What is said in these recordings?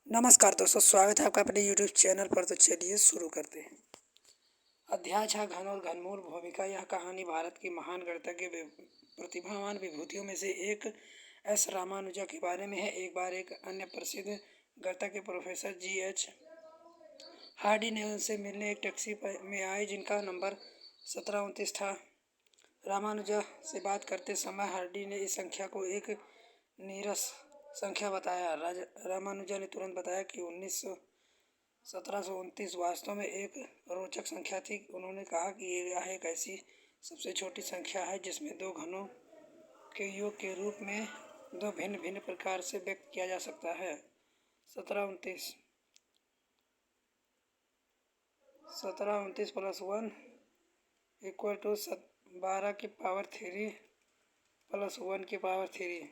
नमस्कार दोस्तों, स्वागत है आपका अपने YouTube चैनल पर। तो चलिए शुरू करते हैं। अध्याय 6, घन और घनमूल भूमिका। यह कहानी भारत की महान गणितज्ञ प्रतिभावान विभूतियों में से एक एस रामानुजा के बारे में है। एक बार एक अन्य प्रसिद्ध गणितज्ञ प्रोफेसर G.H. हार्डी ने उनसे मिलने एक टैक्सी में आए जिनका नंबर 1729 था। रामानुजा से बात करते समय हार्डी ने इस संख्या को एक नीरस संख्या बताया। रामानुजा ने तुरंत बताया कि 1729 वास्तव में एक रोचक संख्या थी। उन्होंने कहा कि यह एक ऐसी सबसे छोटी संख्या है जिसमें दो घनों के योग के रूप में दो भिन्न भिन्न प्रकार से व्यक्त किया जा सकता है। 1729 प्लस 1 इक्वल टू 12 की पावर 3 प्लस 1 की पावर 3।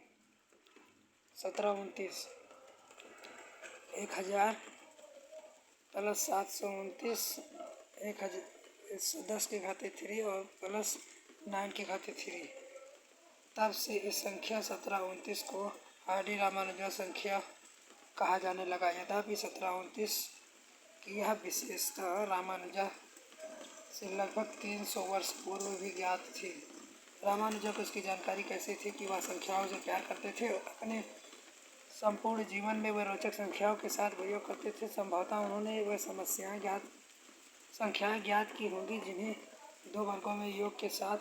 1729 1000 प्लस 729 10 के घाते 3 और प्लस 9 के घाते 3। तब से इस संख्या 1729 को हार्डी रामानुजा संख्या कहा जाने लगा। यद्यपि 1729 की यह विशेषता रामानुजा से लगभग 300 वर्ष पूर्व भी ज्ञात थी। रामानुजा को इसकी जानकारी कैसे थी कि वह संख्याओं से प्यार करते थे। अपने संपूर्ण जीवन में वे रोचक संख्याओं के साथ प्रयोग करते थे। संभवतः उन्होंने वह संख्याएं ज्ञात की होंगी जिन्हें दो वर्गों में योग के साथ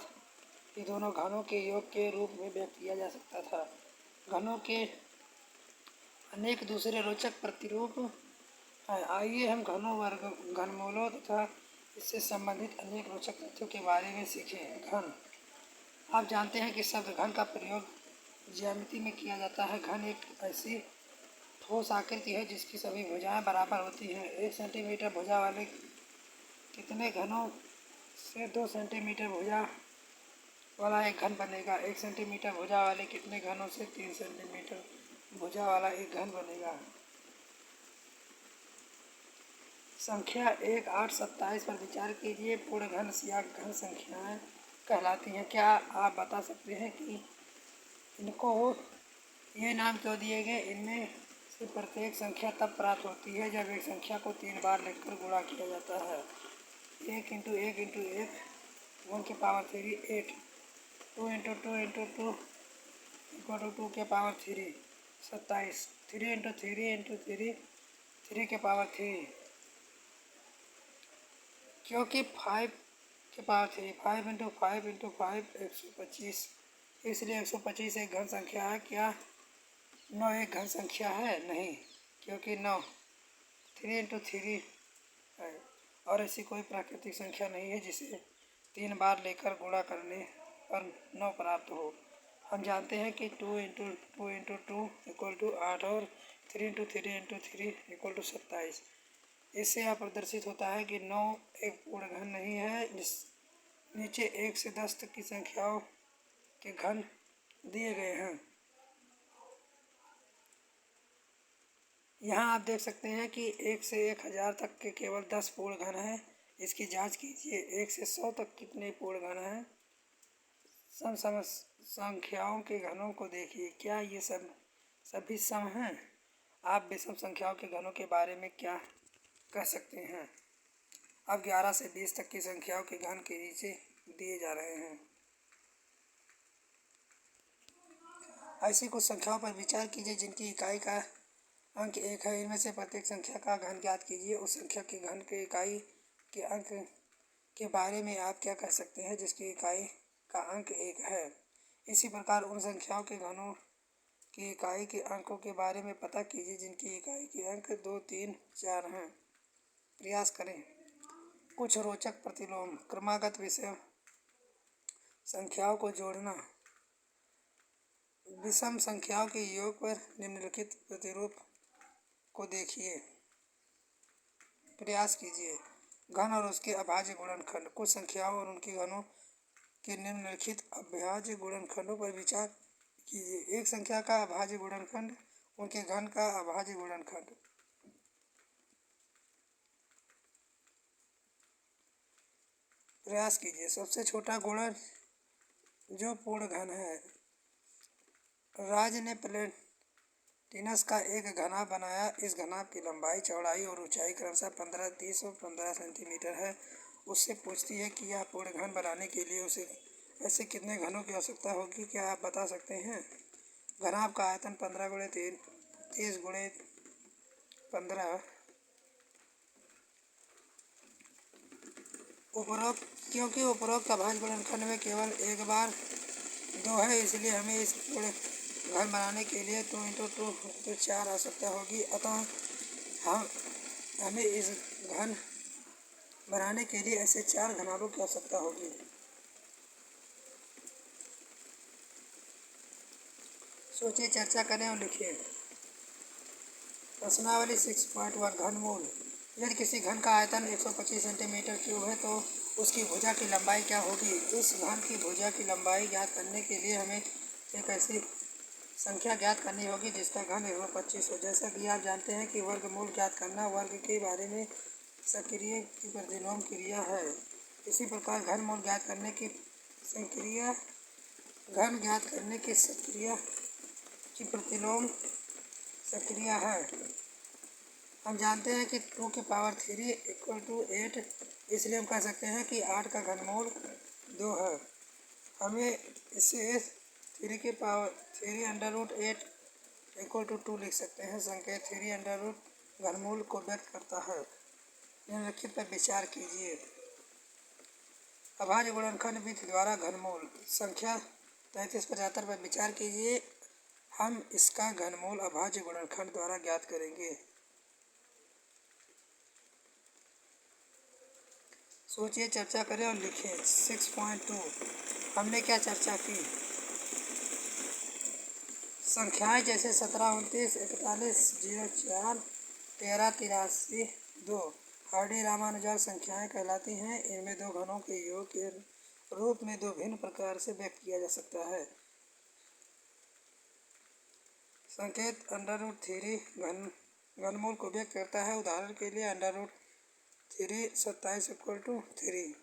ही दोनों घनों के योग के रूप में व्यक्त किया जा सकता था। घनों के अनेक दूसरे रोचक प्रतिरूप हैं। आइए हम घनों, वर्ग, घनमूलों तथा इससे संबंधित अनेक रोचक तथ्यों के बारे में सीखें। घन। आप जानते हैं कि शब्द घन का प्रयोग ज्यामिति में किया जाता है। घन एक ऐसी ठोस आकृति है जिसकी सभी भुजाएं बराबर होती हैं। 1 सेंटीमीटर भुजा वाले कितने घनों से 2 सेंटीमीटर भुजा वाला एक घन बनेगा। 1 सेंटीमीटर भुजा वाले कितने घनों से 3 सेंटीमीटर भुजा वाला एक घन बनेगा। संख्या 1, 8, 27 पर विचार कीजिए। पूर्ण घन या घन संख्याएं कहलाती हैं। क्या आप बता सकते हैं कि इनको ये नाम क्यों दिए गए? इनमें से प्रत्येक संख्या तब प्राप्त होती है जब एक संख्या को 3 बार लिखकर गुणा किया जाता है। 1 इंटू 1 इंटू 1 1 की power 3 8। 2 into 2 into 2 equal to 2 के पावर 3 27। 3 इंटू 3 इंटू 3 3 के पावर 3। क्योंकि 5 के पावर 3 5 इंटू 5 इंटू 5 125, इसलिए 125 एक घन संख्या है। क्या 9 एक घन संख्या है? नहीं, क्योंकि 9 3 इंटू 3 है और ऐसी कोई प्राकृतिक संख्या नहीं है जिसे 3 बार लेकर गुणा करने पर 9 प्राप्त हो। हम जानते हैं कि 2 इंटू 2 इंटू 2 इक्वल टू 8 और 3 इंटू 3 इंटू 3 इक्वल टू 27। इससे यह प्रदर्शित होता है कि 9 एक पूर्ण घन नहीं है। नीचे 1 से 10 तक की संख्याओं के घन दिए गए हैं। यहाँ आप देख सकते हैं कि 1 से 1000 तक के केवल 10 पूर्ण घन हैं। इसकी जांच कीजिए। 1 से 100 तक कितने पूर्ण घन हैं? सम संख्याओं के घनों को देखिए। क्या ये सभी सम हैं? आप विषम संख्याओं के घनों के बारे में क्या कह सकते हैं? अब 11 से 20 तक की संख्याओं के घन के नीचे दिए जा रहे हैं। ऐसी कुछ संख्याओं पर विचार कीजिए जिनकी इकाई का अंक 1 है। इनमें से प्रत्येक संख्या का घन ज्ञात कीजिए। उस संख्या के घन के इकाई के अंक के बारे में आप क्या कह सकते हैं जिसकी इकाई का अंक 1 है। इसी प्रकार उन संख्याओं के घनों की इकाई के अंकों के बारे में पता कीजिए जिनकी इकाई के अंक 2, 3, 4 हैं। प्रयास करें। कुछ रोचक प्रतिलोम। क्रमागत विषम संख्याओं को जोड़ना। विषम संख्याओं के योग पर निम्नलिखित प्रतिरूप को देखिए। प्रयास कीजिए। घन और उसके अभाज्य गुणनखंड। कुछ संख्याओं और उनके घनों के निम्नलिखित अभाज्य गुणनखंडों पर विचार कीजिए। एक संख्या का अभाज्य गुणनखंड, उनके घन का अभाज्य गुणनखंड। प्रयास कीजिए। सबसे छोटा गुणन जो पूर्ण घन है। राज ने टीनस का एक घनाभ बनाया। इस घनाभ की लंबाई, चौड़ाई और ऊंचाई क्रमशः 15, 30 और 15 सेंटीमीटर है। उससे पूछती है कि यह पूर्ण घन बनाने के लिए उसे ऐसे कितने घनों की आवश्यकता होगी, क्या आप बता सकते हैं? घनाभ का आयतन 15 गुणे 30 गुणे 15। उपरोक्त क्योंकि उपरोक्त अभाज्य गुणनखंड में केवल एक बार 2 है, इसलिए हमें इस पूर्ण घन बनाने के लिए 2 × 2 तो 4 आवश्यकता होगी। अतः हमें इस घन बनाने के लिए ऐसे 4 घनाभों की आवश्यकता होगी। सोचिए, चर्चा करें और लिखिए। प्रश्नावली 6.1 घनमूल। यदि किसी घन का आयतन 125 सेंटीमीटर क्यूब है तो उसकी भुजा की लंबाई क्या होगी? इस घन की भुजा की लंबाई ज्ञात करने के लिए हमें एक ऐसी संख्या ज्ञात करनी होगी जिसका घन 125 हो। जैसा कि आप जानते हैं कि वर्गमूल ज्ञात करना वर्ग के बारे में सक्रिय की प्रतिलोम क्रिया है। इसी प्रकार घनमूल ज्ञात करने की सक्रिय घन ज्ञात करने की सक्रिय की प्रतिलोम सक्रिय है। हम जानते हैं कि 2 की पावर 3 = 8, इसलिए हम कह सकते हैं कि 8 का घनमूल 2 है। हमें इसे 3 की पावर 3√8 = 2 लिख सकते हैं। संकेत 3 घनमूल को व्यक्त करता है। निम्नलिखित पर विचार कीजिए। अभाज्य गुणनखंड विधि द्वारा घनमूल। संख्या 3375 पर विचार कीजिए। हम इसका घनमूल अभाज्य गुणनखंड द्वारा ज्ञात करेंगे। सोचिए, चर्चा करें और लिखें। 6.2 हमने क्या चर्चा की? संख्याएं जैसे 17, 29, 41, 04, 13, 83, 2 हार्डी रामानुजन संख्याएं कहलाती हैं। इनमें 2 घनों के योग के रूप में 2 भिन्न प्रकार से व्यक्त किया जा सकता है। संकेत √3 घनमूल को व्यक्त करता है। उदाहरण के लिए √3 27 = 3।